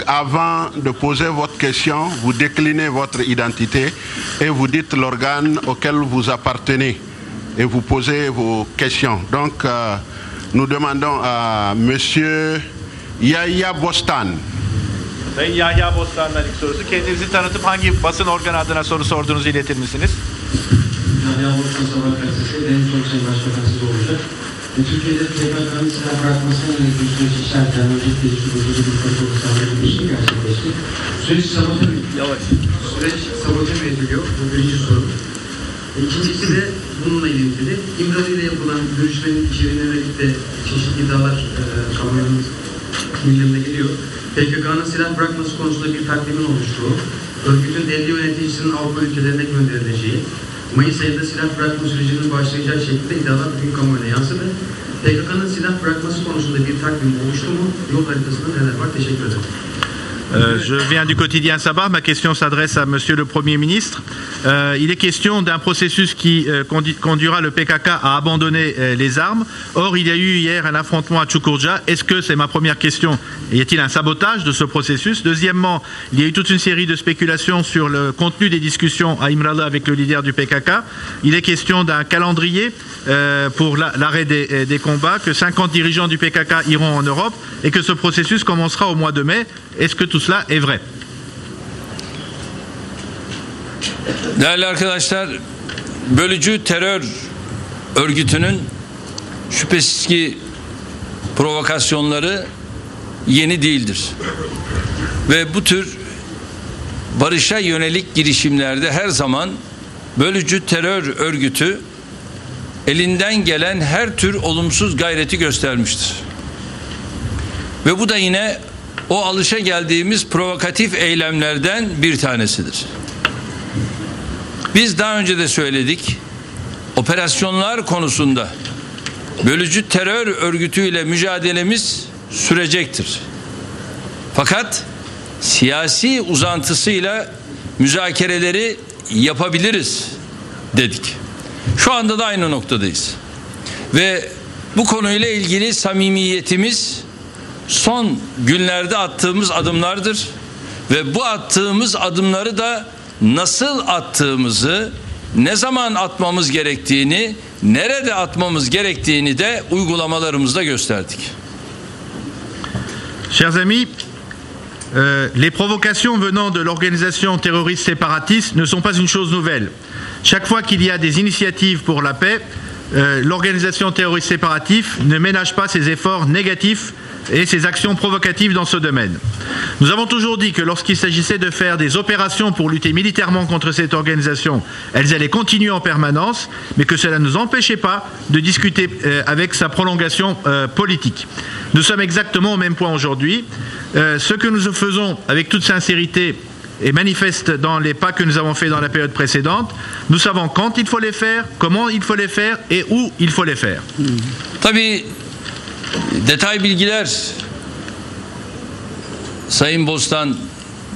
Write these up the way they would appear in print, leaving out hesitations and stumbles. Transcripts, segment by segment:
Avant de poser votre question, vous déclinez votre identité et vous dites l'organe auquel vous appartenez et vous posez vos questions. Donc, nous demandons à Monsieur Yahya Bostan. Sayın Yahya Bostan'dan ilk sorusu. Kendinizi tanıtıp hangi basın organı adına soru sorduğunuzu iletir misiniz? Yahya Bostan Sabah Gazetesi, benim soru Sayın Başbakan size olacak. Türkiye'de PKK'nın silah bırakmasına yönelik bir süreç işlerken öncelikle şu bölgede bir kontrol sağlayan bir şey gerçekleşti. Süreç sabote mi ediliyor? Bu birinci soru. İkincisi de bununla ilgili. İmralı ile yapılan görüşmenin içeriğine yönelik de çeşitli iddialar kamuoyunun gündemine geliyor. PKK'nın silah bırakması konusunda bir takvimin oluştuğu, örgütün 50 yöneticisinin Avrupa ülkelerine gönderileceği, Mayıs ayında silah bırakma sürecinin başlayacağı şekilde iddialar bugün kamuoyuna yansıdı. PKK'nın silah bırakması konusunda bir takvim oluştu mu? Yol haritasında neler var? Teşekkür ederim. Je viens du quotidien Sabah. Ma question s'adresse à Monsieur le Premier ministre. Il est question d'un processus qui conduira le PKK à abandonner les armes. Or, il y a eu hier un affrontement à Çukurca. Est-ce que, c'est ma première question, y a-t-il un sabotage de ce processus? Deuxièmement, il y a eu toute une série de spéculations sur le contenu des discussions à İmralı avec le leader du PKK. Il est question d'un calendrier pour l'arrêt des combats, que 50 dirigeants du PKK iront en Europe et que ce processus commencera au mois de mai. Est-ce que tout cela est vrai? Değerli arkadaşlar, bölücü terör örgütünün şüphesiz ki provokasyonları yeni değildir. Ve bu tür barışa yönelik girişimlerde her zaman bölücü terör örgütü elinden gelen her tür olumsuz gayreti göstermiştir. Ve bu da yine o alışa geldiğimiz provokatif eylemlerden bir tanesidir. Biz daha önce de söyledik, operasyonlar konusunda bölücü terör örgütüyle mücadelemiz sürecektir. Fakat siyasi uzantısıyla müzakereleri yapabiliriz dedik. Şu anda da aynı noktadayız. Ve bu konuyla ilgili samimiyetimiz son günlerde attığımız adımlardır ve bu attığımız adımları da nasıl attığımızı, ne zaman atmamız gerektiğini, nerede atmamız gerektiğini de uygulamalarımızda gösterdik. Chers amis, les provocations venant de l'organisation terroriste séparatiste ne sont pas une chose nouvelle. Chaque fois qu'il y a des initiatives pour la paix, l'organisation terroriste séparatiste ne ménage pas ses efforts négatifs et ses actions provocatives dans ce domaine. Nous avons toujours dit que lorsqu'il s'agissait de faire des opérations pour lutter militairement contre cette organisation, elles allaient continuer en permanence, mais que cela ne nous empêchait pas de discuter avec sa prolongation politique. Nous sommes exactement au même point aujourd'hui. Ce que nous faisons avec toute sincérité est manifeste dans les pas que nous avons fait dans la période précédente. Nous savons quand il faut les faire, comment il faut les faire et où il faut les faire. Tabii detay bilgiler Sayın Bostan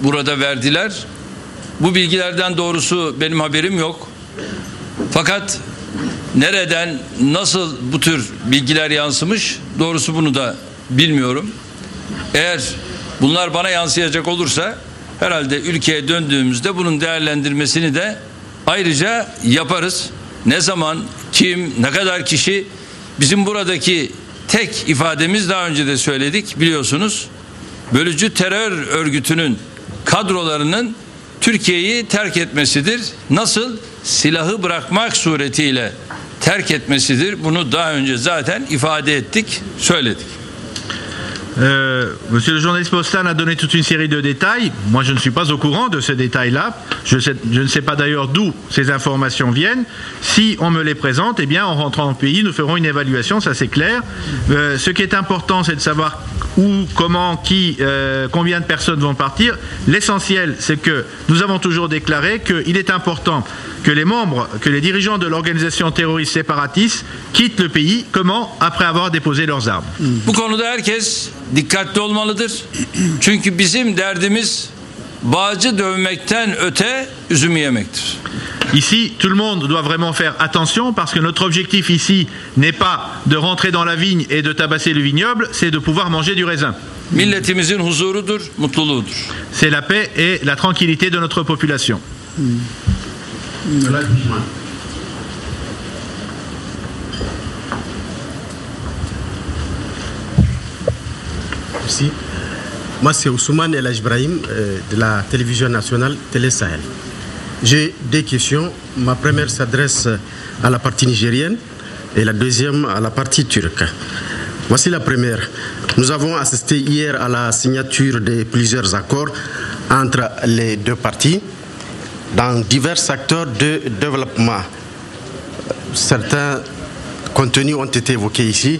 burada verdiler. Bu bilgilerden doğrusu benim haberim yok. Fakat nereden, nasıl bu tür bilgiler yansımış, doğrusu bunu da bilmiyorum. Eğer bunlar bana yansıyacak olursa herhalde ülkeye döndüğümüzde bunun değerlendirmesini de ayrıca yaparız. Ne zaman, kim, ne kadar kişi, bizim buradaki tek ifademiz, daha önce de söyledik biliyorsunuz, bölücü terör örgütünün kadrolarının Türkiye'yi terk etmesidir. Nasıl? Silahı bırakmak suretiyle terk etmesidir. Bunu daha önce zaten ifade ettik, söyledik. Monsieur le journaliste Bostan a donné toute une série de détails. Moi, je ne suis pas au courant de ces détails-là. Je ne sais pas d'ailleurs d'où ces informations viennent. Si on me les présente, eh bien, en rentrant au pays, nous ferons une évaluation, ça c'est clair. Ce qui est important, c'est de savoir où, comment, qui, combien de personnes vont partir. L'essentiel, c'est que nous avons toujours déclaré qu'il est important que les membres, que les dirigeants de l'organisation terroriste séparatiste quittent le pays. Comment? Après avoir déposé leurs armes. Bu konuda herkes dikkatli olmalıdır. Çünkü bizim derdimiz bağcı dövmekten öte üzümü yemektir. Ici, tout le monde doit vraiment faire attention parce que notre objectif ici n'est pas de rentrer dans la vigne et de tabasser le vignoble, c'est de pouvoir manger du raisin. milletimizin huzurudur, mutluluğudur. C'est la paix et la tranquillité de notre population. Merci. Moi, c'est Ousmane El Ibrahim de la télévision nationale Télé Sahel. J'ai deux questions. Ma première s'adresse à la partie nigérienne et la deuxième à la partie turque. Voici la première. Nous avons assisté hier à la signature de plusieurs accords entre les deux parties dans divers secteurs de développement. Certains contenus ont été évoqués ici.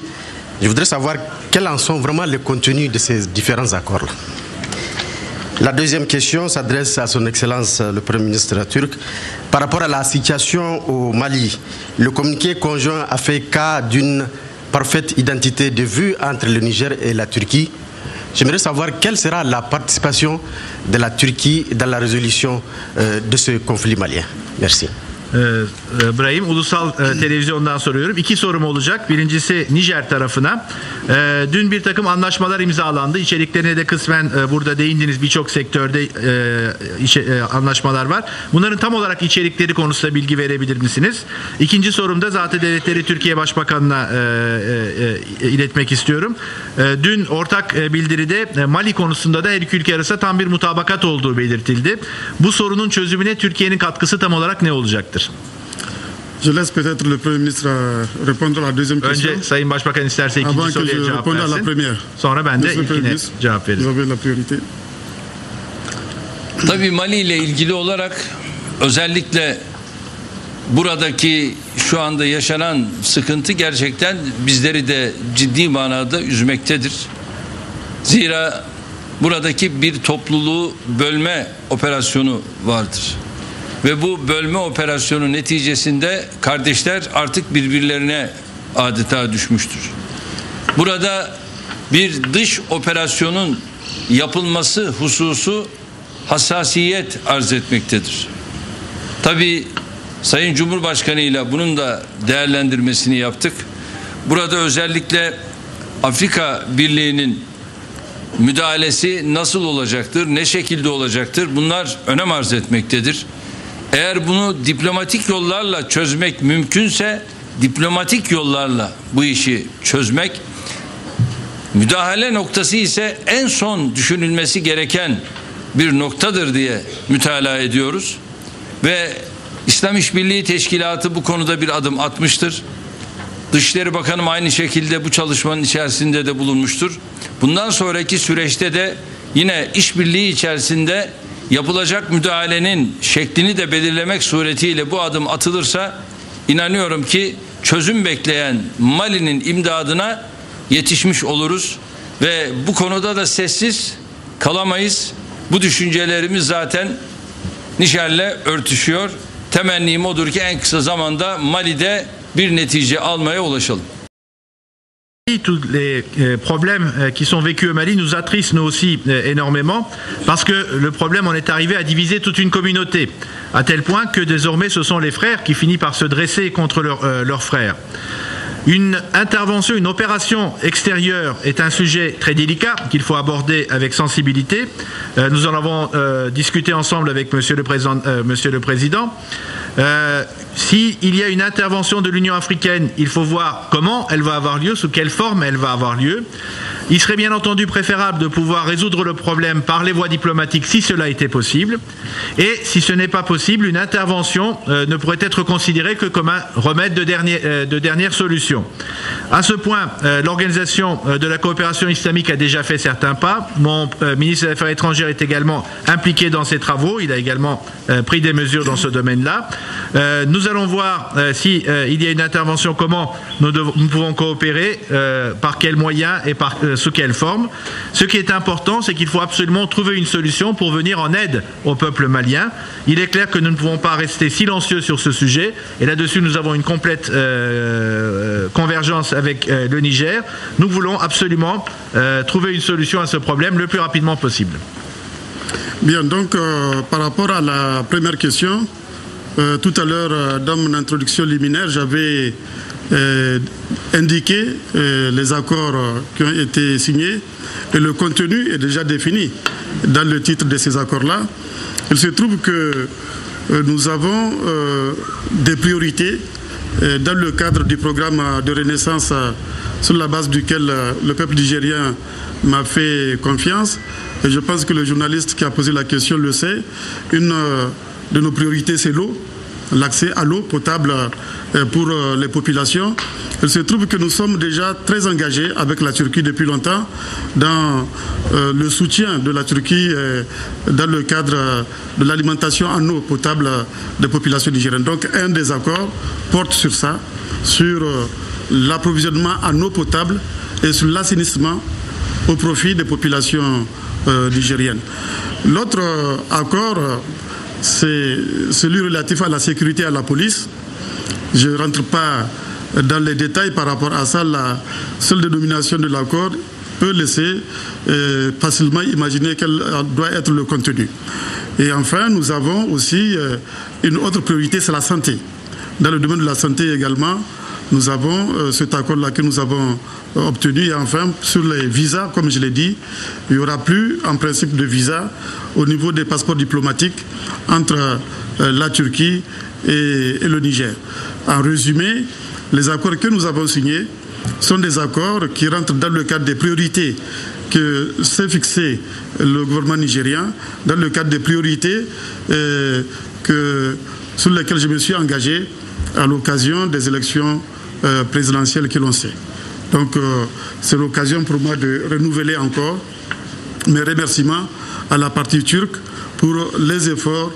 Je voudrais savoir quels en sont vraiment les contenus de ces différents accords-là. La deuxième question s'adresse à son Excellence le Premier ministre turc. Par rapport à la situation au Mali, le communiqué conjoint a fait cas d'une parfaite identité de vue entre le Niger et la Turquie. J'aimerais savoir quelle sera la participation de la Turquie dans la résolution de ce conflit malien. Merci. Brahim, Ulusal Televizyon'dan soruyorum. İki sorum olacak. Birincisi Nijer tarafına. Dün bir takım anlaşmalar imzalandı. İçeriklerine de kısmen burada değindiniz. Birçok sektörde anlaşmalar var. Bunların tam olarak içerikleri konusunda bilgi verebilir misiniz? İkinci sorum da zaten devletleri Türkiye Başbakanı'na iletmek istiyorum. Dün ortak bildiride Mali konusunda da her iki ülke arasında tam bir mutabakat olduğu belirtildi. Bu sorunun çözümüne Türkiye'nin katkısı tam olarak ne olacaktır? Je laisse peut-être le Premier ministre répondre à la deuxième question. Önce Sayın Başbakan isterse ikinci soruya cevap versin. Sonra ben de ilkine cevap veririm. Vous avez la priorité. Tabii Mali ile ilgili olarak özellikle buradaki şu anda yaşanan sıkıntı gerçekten bizleri de ciddi manada üzmektedir. Zira buradaki bir topluluğu bölme operasyonu vardır. Ve bu bölme operasyonu neticesinde kardeşler artık birbirlerine adeta düşmüştür. Burada bir dış operasyonun yapılması hususu hassasiyet arz etmektedir. Tabii Sayın Cumhurbaşkanı ile bunun da değerlendirmesini yaptık. Burada özellikle Afrika Birliği'nin müdahalesi nasıl olacaktır, ne şekilde olacaktır? Bunlar önem arz etmektedir. Eğer bunu diplomatik yollarla çözmek mümkünse diplomatik yollarla bu işi çözmek, müdahale noktası ise en son düşünülmesi gereken bir noktadır diye mütalaa ediyoruz. Ve İslam İşbirliği Teşkilatı bu konuda bir adım atmıştır. Dışişleri Bakanım aynı şekilde bu çalışmanın içerisinde de bulunmuştur. Bundan sonraki süreçte de yine işbirliği içerisinde yapılacak müdahalenin şeklini de belirlemek suretiyle bu adım atılırsa inanıyorum ki çözüm bekleyen Mali'nin imdadına yetişmiş oluruz ve bu konuda da sessiz kalamayız. Bu düşüncelerimiz zaten Nijer'le örtüşüyor. Temennim odur ki en kısa zamanda Mali'de bir netice almaya ulaşalım. Tous les problèmes qui sont vécus au Mali nous attristent nous aussi énormément parce que le problème on est arrivé à diviser toute une communauté à tel point que désormais ce sont les frères qui finissent par se dresser contre leurs frères. Une intervention, une opération extérieure est un sujet très délicat qu'il faut aborder avec sensibilité. Nous en avons discuté ensemble avec Monsieur le Président. S'il y a une intervention de l'Union africaine, il faut voir comment elle va avoir lieu, sous quelle forme elle va avoir lieu. Il serait bien entendu préférable de pouvoir résoudre le problème par les voies diplomatiques si cela était possible. Et si ce n'est pas possible, une intervention ne pourrait être considérée que comme un remède de dernière solution. À ce point, l'Organisation de la coopération islamique a déjà fait certains pas. Mon ministre des Affaires étrangères est également impliqué dans ces travaux. Il a également pris des mesures dans ce domaine-là. Nous allons voir si il y a une intervention, comment nous pouvons coopérer, par quels moyens et sous quelle forme. Ce qui est important, c'est qu'il faut absolument trouver une solution pour venir en aide au peuple malien. Il est clair que nous ne pouvons pas rester silencieux sur ce sujet. Et là-dessus, nous avons une complète convergence avec le Niger. Nous voulons absolument trouver une solution à ce problème le plus rapidement possible. Bien, donc par rapport à la première question, tout à l'heure dans mon introduction liminaire, j'avais indiquer les accords qui ont été signés et le contenu est déjà défini dans le titre de ces accords-là. Il se trouve que nous avons des priorités dans le cadre du programme de renaissance sur la base duquel le peuple nigérien m'a fait confiance. Et je pense que le journaliste qui a posé la question le sait. Une de nos priorités, c'est l'eau, l'accès à l'eau potable pour les populations. Il se trouve que nous sommes déjà très engagés avec la Turquie depuis longtemps dans le soutien de la Turquie dans le cadre de l'alimentation en eau potable des populations nigériennes. Donc un des accords porte sur ça, sur l'approvisionnement en eau potable et sur l'assainissement au profit des populations nigériennes. L'autre accord, c'est celui relatif à la sécurité et à la police. Je ne rentre pas dans les détails par rapport à ça. La seule dénomination de l'accord peut laisser facilement imaginer quel doit être le contenu. Et enfin, nous avons aussi une autre priorité, c'est la santé. Dans le domaine de la santé également, nous avons cet accord-là que nous avons obtenu. Et enfin, sur les visas, comme je l'ai dit, il n'y aura plus en principe de visa au niveau des passeports diplomatiques entre la Turquie et le Niger. En résumé, les accords que nous avons signés sont des accords qui rentrent dans le cadre des priorités que s'est fixé le gouvernement nigérien, dans le cadre des priorités sur lesquelles je me suis engagé à l'occasion des élections présidentielles que l'on sait. Donc c'est l'occasion pour moi de renouveler encore mes remerciements à la partie turque pour les efforts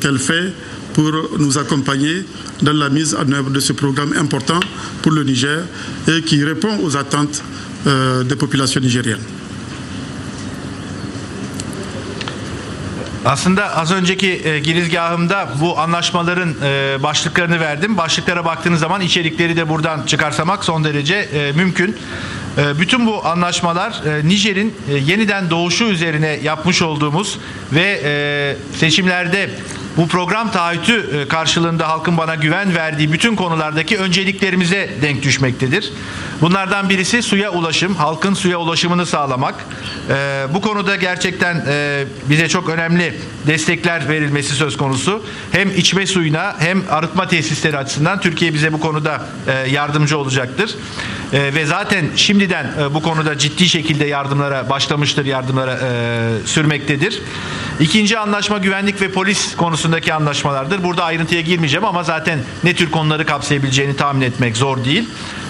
qu'elle fait pour nous accompagner dans la mise en œuvre de ce programme important pour le Niger et qui répond aux attentes des populations nigériennes. Aslında az önceki girizgahımda bu anlaşmaların başlıklarını verdim. Başlıklara baktığınız zaman içerikleri de buradan çıkarsamak son derece mümkün. Bütün bu anlaşmalar Nijer'in yeniden doğuşu üzerine yapmış olduğumuz ve seçimlerde bu program taahhütü karşılığında halkın bana güven verdiği bütün konulardaki önceliklerimize denk düşmektedir. Bunlardan birisi suya ulaşım, halkın suya ulaşımını sağlamak. Bu konuda gerçekten bize çok önemli destekler verilmesi söz konusu. Hem içme suyuna hem arıtma tesisleri açısından Türkiye bize bu konuda yardımcı olacaktır. Ve zaten şimdiden bu konuda ciddi şekilde yardımlara başlamıştır, yardımlara sürmektedir. İkinci anlaşma güvenlik ve polis konusundaki anlaşmalardır. Burada ayrıntıya girmeyeceğim ama zaten ne tür konuları kapsayabileceğini tahmin etmek zor değil.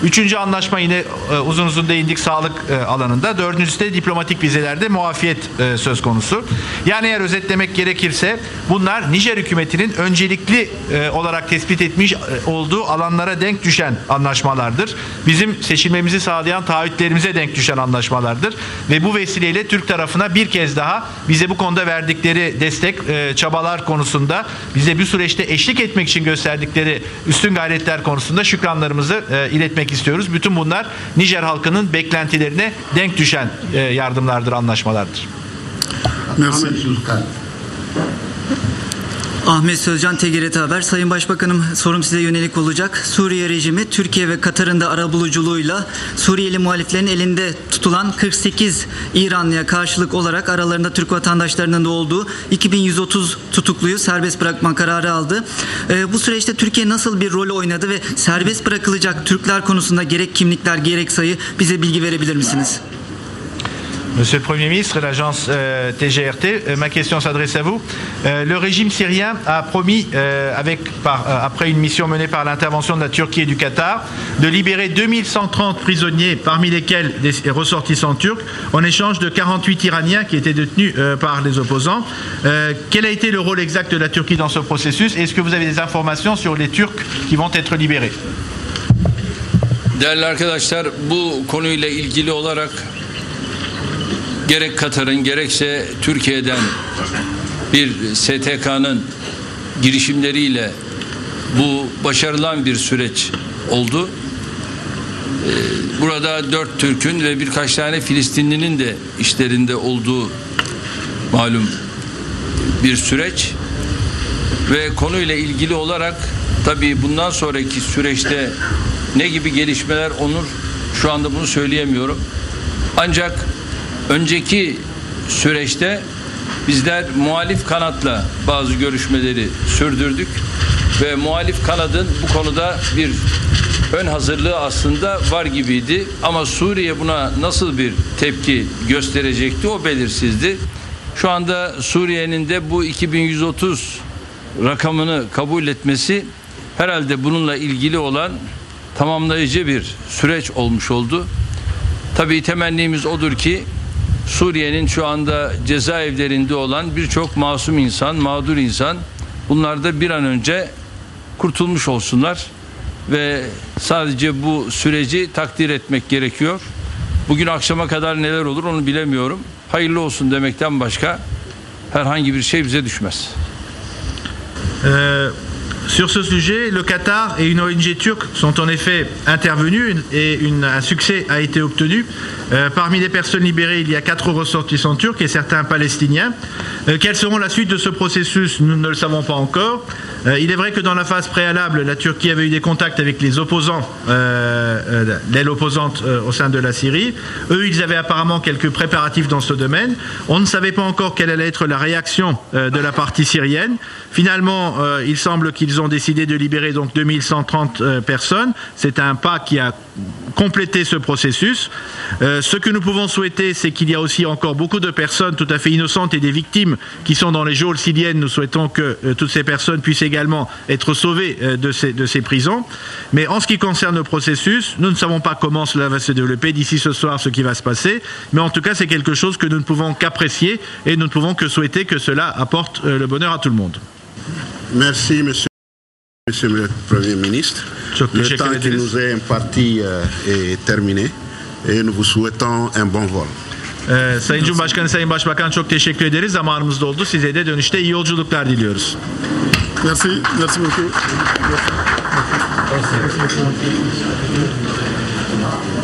Üçüncü anlaşma yine uzun uzun değindik sağlık alanında. Dördüncüsü de diplomatik vizelerde muafiyet söz konusu. Yani eğer özetlemek gerekirse bunlar Nijer hükümetinin öncelikli olarak tespit etmiş olduğu alanlara denk düşen anlaşmalardır. Bizim seçilmemizi sağlayan taahhütlerimize denk düşen anlaşmalardır. Ve bu vesileyle Türk tarafına bir kez daha bize bu konuda verdikleri destek, çabalar konusunda bize bir süreçte eşlik etmek için gösterdikleri üstün gayretler konusunda şükranlarımızı iletmek istiyoruz. Bütün bunlar Nijer halkının beklentilerine denk düşen yardımlardır, anlaşmalardır. Merci. Ahmet Sözcan, TGRT Haber. Sayın Başbakanım, sorum size yönelik olacak. Suriye rejimi Türkiye ve Katar'ın da arabuluculuğuyla Suriyeli muhaliflerin elinde tutulan 48 İranlıya karşılık olarak aralarında Türk vatandaşlarının da olduğu 2130 tutukluyu serbest bırakma kararı aldı. Bu süreçte Türkiye nasıl bir rol oynadı ve serbest bırakılacak Türkler konusunda gerek kimlikler gerek sayı bize bilgi verebilir misiniz? Monsieur le Premier ministre, l'agence TGRT, ma question s'adresse à vous. Le régime syrien a promis, après une mission menée par l'intervention de la Turquie et du Qatar, de libérer 2130 prisonniers, parmi lesquels des ressortissants turcs, en échange de 48 Iraniens qui étaient détenus par les opposants. Quel a été le rôle exact de la Turquie dans ce processus? Est-ce que vous avez des informations sur les Turcs qui vont être libérés? Değerli arkadaşlar, bu konuyla ilgili olarak gerek Katar'ın gerekse Türkiye'den bir STK'nın girişimleriyle bu başarılan bir süreç oldu. Burada 4 Türk'ün ve birkaç tane Filistinlinin de işlerinde olduğu malum bir süreç ve konuyla ilgili olarak tabii bundan sonraki süreçte ne gibi gelişmeler olur şu anda bunu söyleyemiyorum. Ancak önceki süreçte bizler muhalif kanatla bazı görüşmeleri sürdürdük ve muhalif kanadın bu konuda bir ön hazırlığı aslında var gibiydi ama Suriye buna nasıl bir tepki gösterecekti o belirsizdi. Şu anda Suriye'nin de bu 2130 rakamını kabul etmesi herhalde bununla ilgili olan tamamlayıcı bir süreç olmuş oldu. Tabii temennimiz odur ki Suriye'nin şu anda cezaevlerinde olan birçok masum insan, mağdur insan bunlar da bir an önce kurtulmuş olsunlar ve sadece bu süreci takdir etmek gerekiyor. Bugün akşama kadar neler olur onu bilemiyorum. Hayırlı olsun demekten başka herhangi bir şey bize düşmez. Sur ce sujet, le Qatar et une ONG turque sont en effet intervenus et un succès a été obtenu. Parmi les personnes libérées, il y a 4 ressortissants turcs et certains palestiniens. Quelles seront la suite de ce processus? Nous ne le savons pas encore. Il est vrai que dans la phase préalable, la Turquie avait eu des contacts avec les opposants, l'aile opposante au sein de la Syrie. Eux, ils avaient apparemment quelques préparatifs dans ce domaine. On ne savait pas encore quelle allait être la réaction de la partie syrienne. Finalement, il semble qu'ils ont décidé de libérer donc 2130 personnes. C'est un pas qui a complété ce processus. Ce que nous pouvons souhaiter, c'est qu'il y a aussi encore beaucoup de personnes tout à fait innocentes et des victimes qui sont dans les geôles syriennes. Nous souhaitons que toutes ces personnes puissent également être sauvées de ces prisons. Mais en ce qui concerne le processus, nous ne savons pas comment cela va se développer d'ici ce soir, ce qui va se passer. Mais en tout cas, c'est quelque chose que nous ne pouvons qu'apprécier et nous ne pouvons que souhaiter que cela apporte le bonheur à tout le monde. Merci, monsieur le Premier ministre. Le temps qui nous est imparti est terminé et nous vous souhaitons un bon vol. Sayın Cumhurbaşkanı, Sayın Başbakan çok teşekkür ederiz. Zamanımız doldu. Size de dönüşte iyi yolculuklar diliyoruz. Merci, merci beaucoup. Merci.